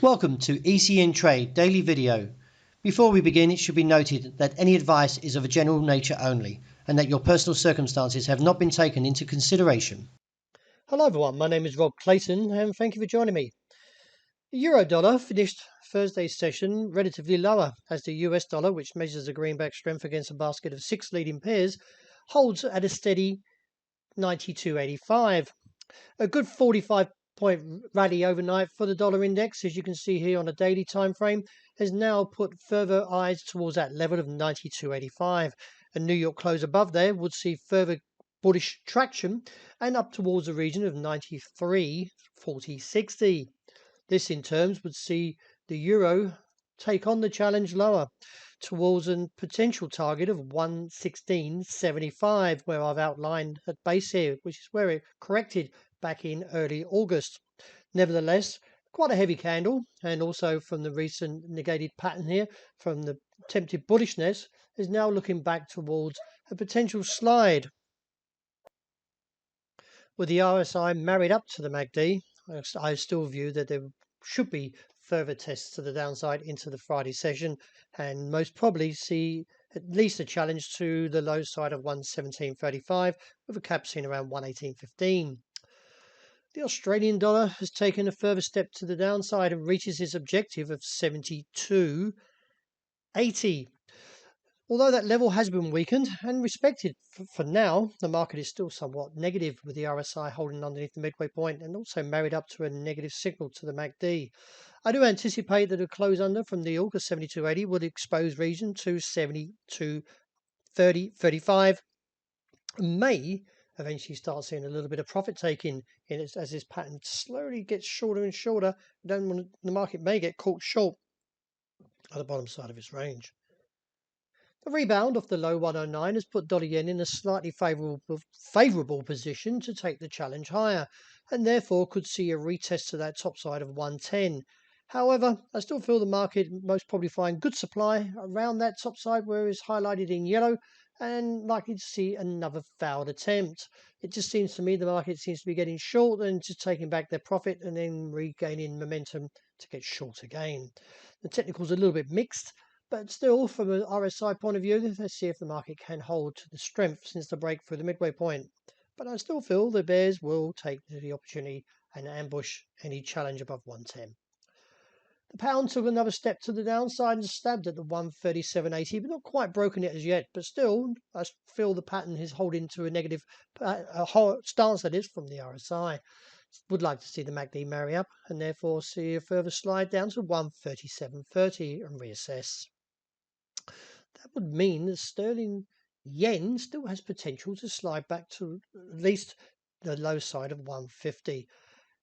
Welcome to ECNTRADE Daily Video. Before we begin, it should be noted that any advice is of a general nature only and that your personal circumstances have not been taken into consideration. Hello everyone, my name is Rob Clayton and thank you for joining me. The euro dollar finished Thursday's session relatively lower as the US dollar, which measures the greenback strength against a basket of 6 leading pairs, holds at a steady 92.85. A good 45-point rally overnight for the dollar index, as you can see here on a daily time frame, has now put further eyes towards that level of 92.85. A New York close above there would see further bullish traction and up towards the region of 93.4060. This in turns would see the euro take on the challenge lower towards a potential target of 116.75, where I've outlined at base here, which is where it corrected back in early August. Nevertheless, quite a heavy candle, and also from the recent negated pattern here from the attempted bullishness is now looking back towards a potential slide. With the RSI married up to the MACD, I still view that there should be further tests to the downside into the Friday session and most probably see at least a challenge to the low side of 117.35 with a cap seen around 118.15. The Australian dollar has taken a further step to the downside and reaches its objective of 72.80. Although that level has been weakened and respected for now, the market is still somewhat negative with the RSI holding underneath the midway point and also married up to a negative signal to the MACD. I do anticipate that a close under from the August 72.80 would expose region to 72.30-35 and may eventually start seeing a little bit of profit taking in it as this pattern slowly gets shorter and shorter. The market may get caught short at the bottom side of its range. The rebound off the low 109 has put dollar yen in a slightly favourable position to take the challenge higher and therefore could see a retest to that top side of 110. However, I still feel the market most probably find good supply around that top side where it's highlighted in yellow and likely to see another failed attempt. It just seems to me the market seems to be getting short and just taking back their profit and then regaining momentum to get short again. The technicals are a little bit mixed. But still, from an RSI point of view, let's see if the market can hold to the strength since the break through the midway point. But I still feel the bears will take the opportunity and ambush any challenge above 110. The pound took another step to the downside and stabbed at the 137.80, but not quite broken it as yet. But still, I feel the pattern is holding to a negative stance, that is, from the RSI. Would like to see the MACD marry up and therefore see a further slide down to 137.30 and reassess. That would mean that sterling yen still has potential to slide back to at least the low side of 150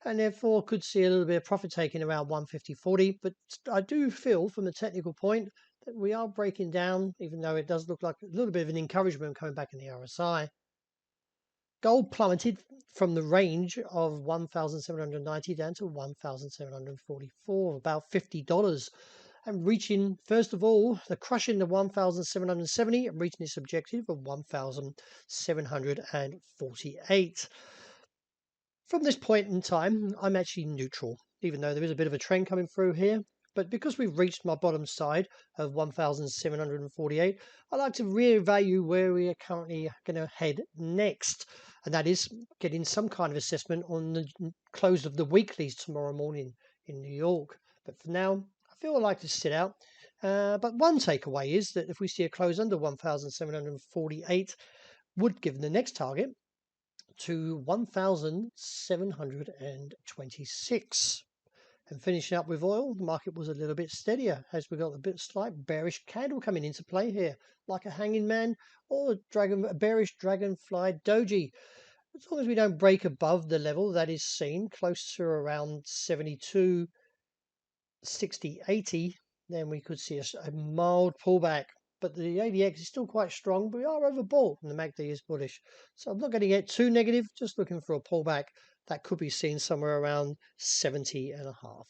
and therefore could see a little bit of profit taking around 150.40. But I do feel from a technical point that we are breaking down, even though it does look like a little bit of an encouragement coming back in the RSI. Gold plummeted from the range of 1,790 down to 1,744, about $50. And reaching, first of all, crushing the 1,770 and reaching its objective of 1,748. From this point in time, I'm actually neutral, even though there is a bit of a trend coming through here. But because we've reached my bottom side of 1,748, I like to reevaluate where we are currently going to head next. And that is getting some kind of assessment on the close of the weeklies tomorrow morning in New York. But for now, I feel I like to sit out. But one takeaway is that if we see a close under 1,748, would give the next target to 1,726. And finishing up with oil, the market was a little bit steadier as we got a bit slight bearish candle coming into play here, like a hanging man or a bearish dragonfly doji. As long as we don't break above the level that is seen close to around 72, 60, 80, then we could see a mild pullback. But the ADX is still quite strong, but we are overbought and the MACD is bullish. So I'm not going to get too negative, just looking for a pullback that could be seen somewhere around 70.5.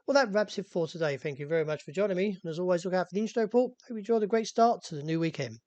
Well, that wraps it for today. Thank you very much for joining me. And as always, look out for the intro report. Hope you enjoy the great start to the new weekend.